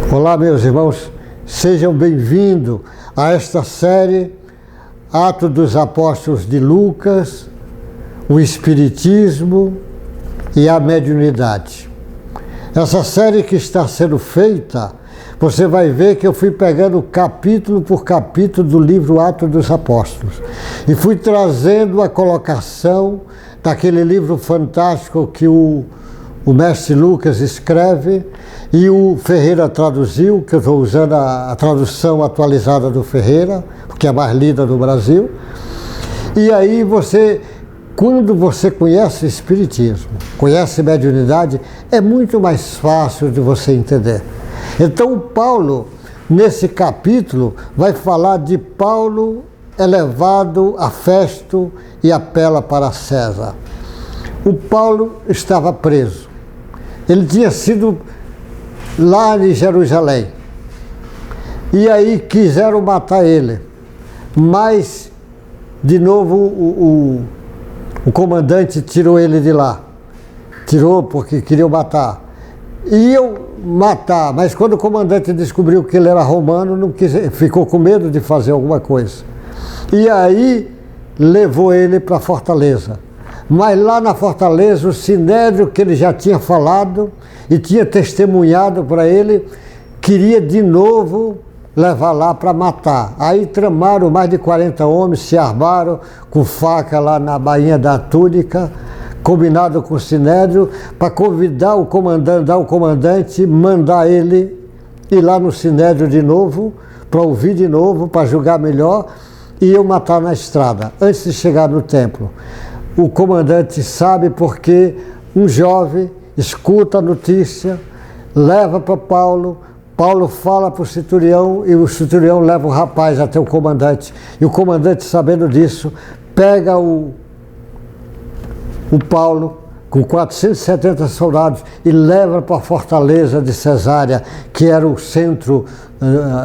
Olá, meus irmãos, sejam bem-vindos a esta série Atos dos Apóstolos de Lucas, o Espiritismo e a Mediunidade. Essa série que está sendo feita, você vai ver que eu fui pegando capítulo por capítulo do livro Atos dos Apóstolos e fui trazendo a colocação daquele livro fantástico que o mestre Lucas escreve e o Ferreira traduziu, que eu estou usando a tradução atualizada do Ferreira, que é a mais lida do Brasil. E aí quando você conhece o Espiritismo, conhece mediunidade, é muito mais fácil de você entender. Então o Paulo, nesse capítulo, vai falar de Paulo elevado a Festo e apela para César. O Paulo estava preso. Ele tinha sido lá em Jerusalém. E aí quiseram matar ele. Mas, de novo, o comandante tirou ele de lá. Tirou porque queriam matar. Iam matar, mas quando o comandante descobriu que ele era romano, não quis, ficou com medo de fazer alguma coisa. E aí levou ele para a fortaleza. Mas lá na fortaleza, o Sinédrio, que ele já tinha falado e tinha testemunhado para ele, queria de novo levar lá para matar. Aí tramaram mais de 40 homens, se armaram com faca lá na bainha da túnica, combinado com o Sinédrio, para convidar o comandante, mandar ele ir lá no Sinédrio de novo, para ouvir de novo, para julgar melhor, e eu matar na estrada, antes de chegar no templo. O comandante sabe porque um jovem escuta a notícia, leva para Paulo, Paulo fala para o centurião e o centurião leva o rapaz até o comandante. E o comandante, sabendo disso, pega o Paulo com 470 soldados e leva para a fortaleza de Cesária, que era o centro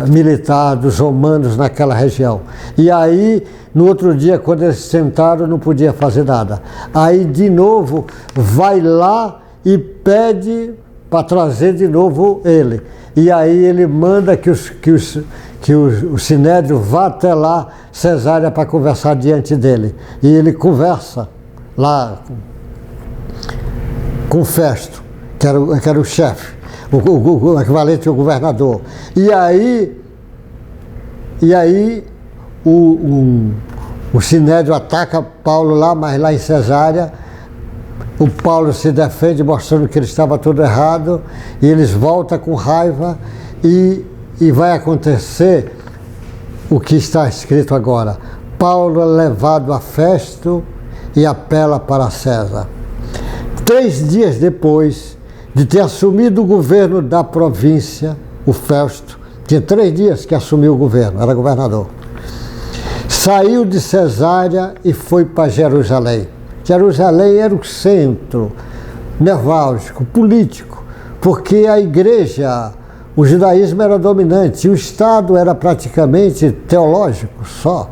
militar dos romanos naquela região. E aí, no outro dia, quando eles sentaram, não podia fazer nada. Aí, de novo, vai lá e pede para trazer de novo ele. E aí ele manda que o Sinédrio vá até lá, Cesária, para conversar diante dele. E ele conversa lá com Festo, que era o chefe, o equivalente ao governador. E aí o Sinédrio ataca Paulo lá, mas lá em Cesária, o Paulo se defende, mostrando que ele estava tudo errado, e eles voltam com raiva, e vai acontecer o que está escrito agora. Paulo é levado a Festo e apela para César. 3 dias depois de ter assumido o governo da província, o Festo, tinha 3 dias que assumiu o governo, era governador, saiu de Cesária e foi para Jerusalém. Jerusalém era o centro nevrálgico, político, porque a igreja, o judaísmo era dominante, e o Estado era praticamente teológico só.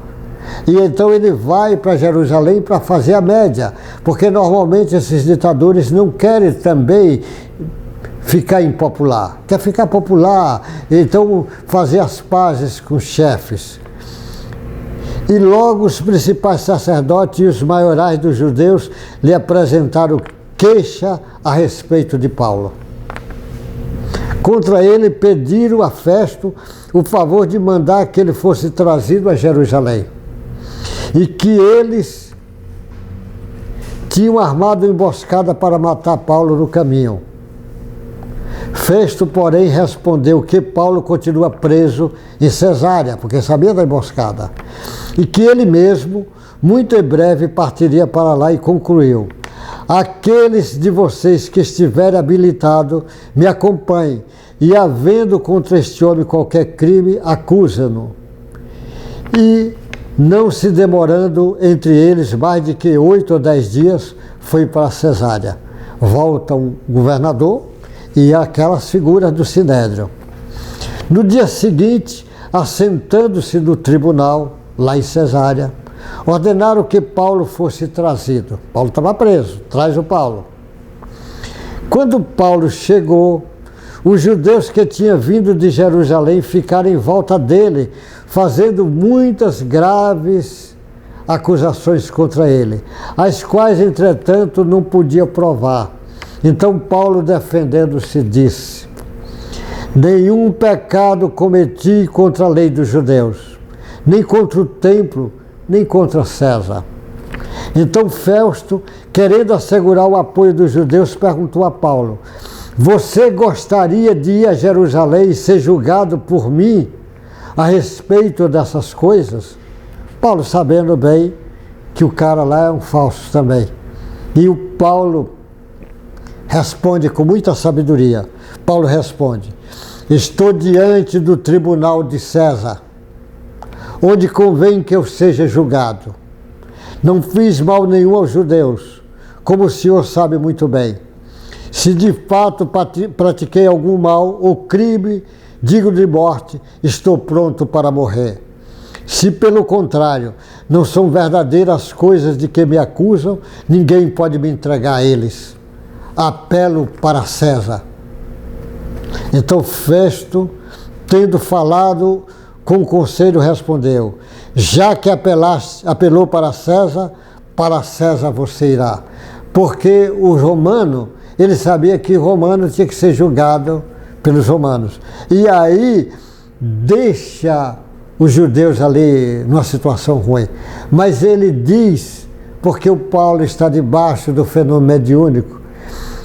E então ele vai para Jerusalém para fazer a média, porque normalmente esses ditadores não querem também ficar impopular, quer ficar popular, então fazer as pazes com os chefes. E logo os principais sacerdotes e os maiorais dos judeus lhe apresentaram queixa a respeito de Paulo. Contra ele pediram a Festo o favor de mandar que ele fosse trazido a Jerusalém. E que eles tinham armado emboscada para matar Paulo no caminho. Festo, porém, respondeu que Paulo continua preso em Cesária, porque sabia da emboscada, e que ele mesmo, muito em breve, partiria para lá, e concluiu: aqueles de vocês que estiverem habilitados, me acompanhem, e havendo contra este homem qualquer crime, acusam-no. E não se demorando entre eles mais de que 8 ou 10 dias, foi para Cesária. Volta um governador e aquelas figuras do Sinédrio. No dia seguinte, assentando-se no tribunal, lá em Cesária, ordenaram que Paulo fosse trazido. Paulo estava preso, traz o Paulo. Quando Paulo chegou, os judeus que tinham vindo de Jerusalém ficaram em volta dele, fazendo muitas graves acusações contra ele, as quais, entretanto, não podia provar. Então Paulo, defendendo-se, disse: nenhum pecado cometi contra a lei dos judeus, nem contra o templo, nem contra César. Então Festo, querendo assegurar o apoio dos judeus, perguntou a Paulo: você gostaria de ir a Jerusalém e ser julgado por mim a respeito dessas coisas? Paulo, sabendo bem que o cara lá é um falso também. E o Paulo responde com muita sabedoria. Paulo responde: estou diante do tribunal de César, onde convém que eu seja julgado. Não fiz mal nenhum aos judeus, como o senhor sabe muito bem. Se de fato pratiquei algum mal ou crime digno de morte, estou pronto para morrer. Se, pelo contrário, não são verdadeiras coisas de que me acusam, ninguém pode me entregar a eles. Apelo para César. Então Festo, tendo falado com o conselho, respondeu: já que apelou para César você irá. Porque o romano, ele sabia que o romano tinha que ser julgado pelos romanos. E aí deixa os judeus ali numa situação ruim. Mas ele diz, porque o Paulo está debaixo do fenômeno mediúnico,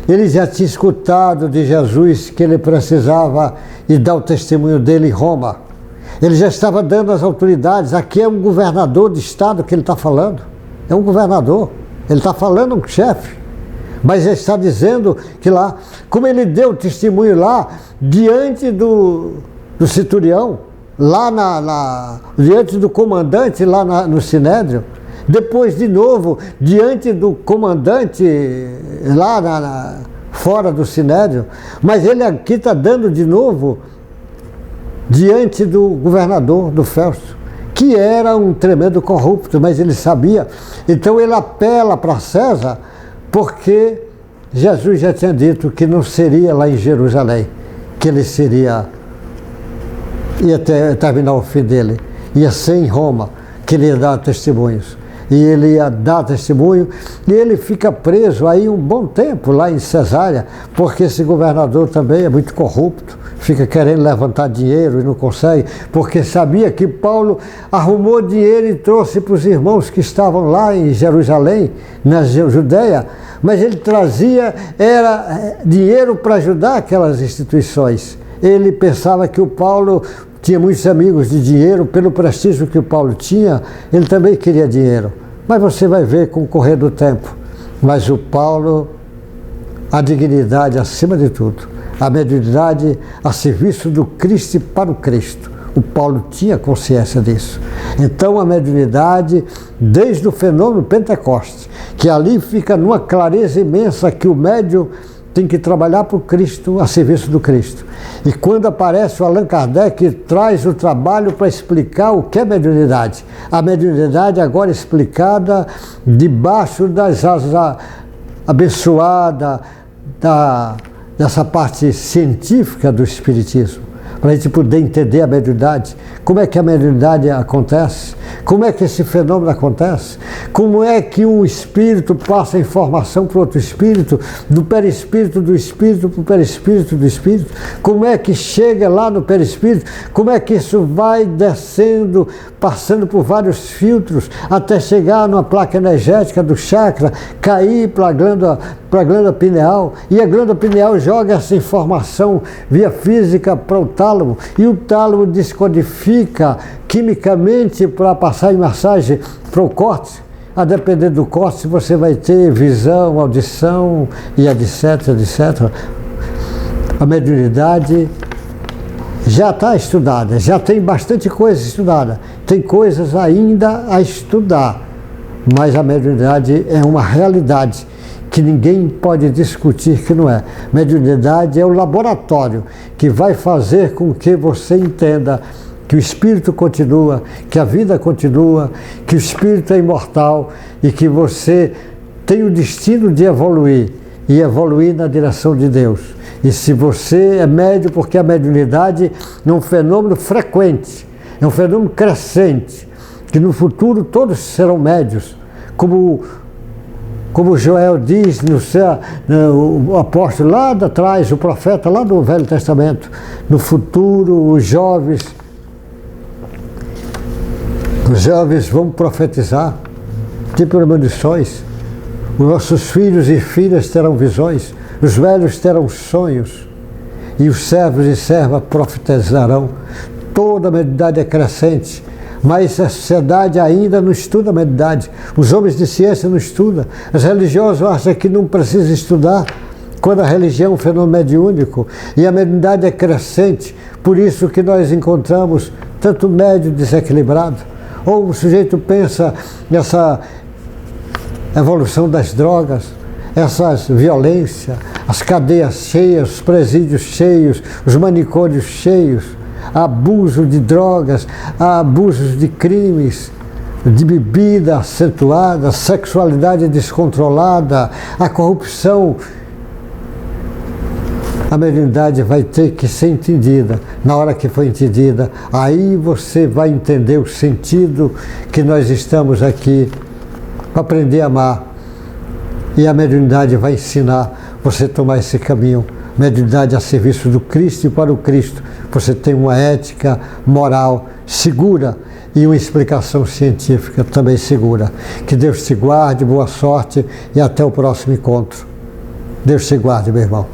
ele já tinha escutado de Jesus que ele precisava ir dar o testemunho dele em Roma. Ele já estava dando às autoridades. Aqui é um governador de estado que ele está falando. É um governador. Ele está falando um chefe. Mas ele está dizendo que lá, como ele deu testemunho lá, diante do centurião, lá diante do comandante, lá no Sinédrio, depois de novo, diante do comandante, lá fora do Sinédrio, mas ele aqui está dando de novo diante do governador, do Festo, que era um tremendo corrupto, mas ele sabia. Então ele apela para César, porque Jesus já tinha dito que não seria lá em Jerusalém, que ele ia terminar o fim dele, ia ser em Roma, que ele ia dar testemunhos. E ele ia dar testemunho, e ele fica preso aí um bom tempo lá em Cesárea, porque esse governador também é muito corrupto, fica querendo levantar dinheiro e não consegue, porque sabia que Paulo arrumou dinheiro e trouxe para os irmãos que estavam lá em Jerusalém, na Judéia, mas ele trazia dinheiro para ajudar aquelas instituições. Ele pensava que o Paulo tinha muitos amigos de dinheiro, pelo prestígio que o Paulo tinha, ele também queria dinheiro. Mas você vai ver com o correr do tempo. Mas o Paulo, a dignidade acima de tudo, a mediunidade a serviço do Cristo e para o Cristo. O Paulo tinha consciência disso. Então a mediunidade, desde o fenômeno Pentecostes, que ali fica numa clareza imensa que o médium tem que trabalhar para o Cristo, a serviço do Cristo. E quando aparece o Allan Kardec, traz o trabalho para explicar o que é mediunidade. A mediunidade agora explicada debaixo das asas abençoadas dessa parte científica do Espiritismo, para a gente poder entender a mediunidade. Como é que a mediunidade acontece? Como é que esse fenômeno acontece? Como é que um espírito passa a informação para outro espírito, do perispírito do espírito para o perispírito do espírito? Como é que chega lá no perispírito? Como é que isso vai descendo, passando por vários filtros, até chegar numa placa energética do chakra, cair para a glândula pineal, e a glândula pineal joga essa informação via física para o tálamo, e o tálamo descodifica quimicamente para passar em massagem para o córtex. A depender do córtex você vai ter visão, audição e etc, etc. A mediunidade já está estudada, já tem bastante coisa estudada, tem coisas ainda a estudar, mas a mediunidade é uma realidade que ninguém pode discutir que não é. Mediunidade é o laboratório que vai fazer com que você entenda que o espírito continua, que a vida continua, que o espírito é imortal e que você tem o destino de evoluir, e evoluir na direção de Deus. E se você é médium, porque a mediunidade é um fenômeno frequente, é um fenômeno crescente, que no futuro todos serão médios, como Joel diz o apóstolo lá de atrás, o profeta lá do Velho Testamento. No futuro os jovens vão profetizar, ter premonições. Os nossos filhos e filhas terão visões, os velhos terão sonhos, e os servos e servas profetizarão. Toda a mediunidade é crescente, mas a sociedade ainda não estuda a mediunidade. Os homens de ciência não estudam. Os religiosos acham que não precisa estudar, quando a religião é um fenômeno mediúnico. E a mediunidade é crescente, por isso que nós encontramos tanto médium desequilibrado. Ou o sujeito pensa nessa evolução das drogas, essas violências, as cadeias cheias, os presídios cheios, os manicômios cheios, abuso de drogas, abusos de crimes, de bebida acentuada, sexualidade descontrolada, a corrupção. A mediunidade vai ter que ser entendida. Na hora que for entendida, aí você vai entender o sentido que nós estamos aqui para aprender a amar. E a mediunidade vai ensinar você a tomar esse caminho. Mediunidade a serviço do Cristo e para o Cristo. Você tem uma ética moral segura e uma explicação científica também segura. Que Deus te guarde, boa sorte e até o próximo encontro. Deus te guarde, meu irmão.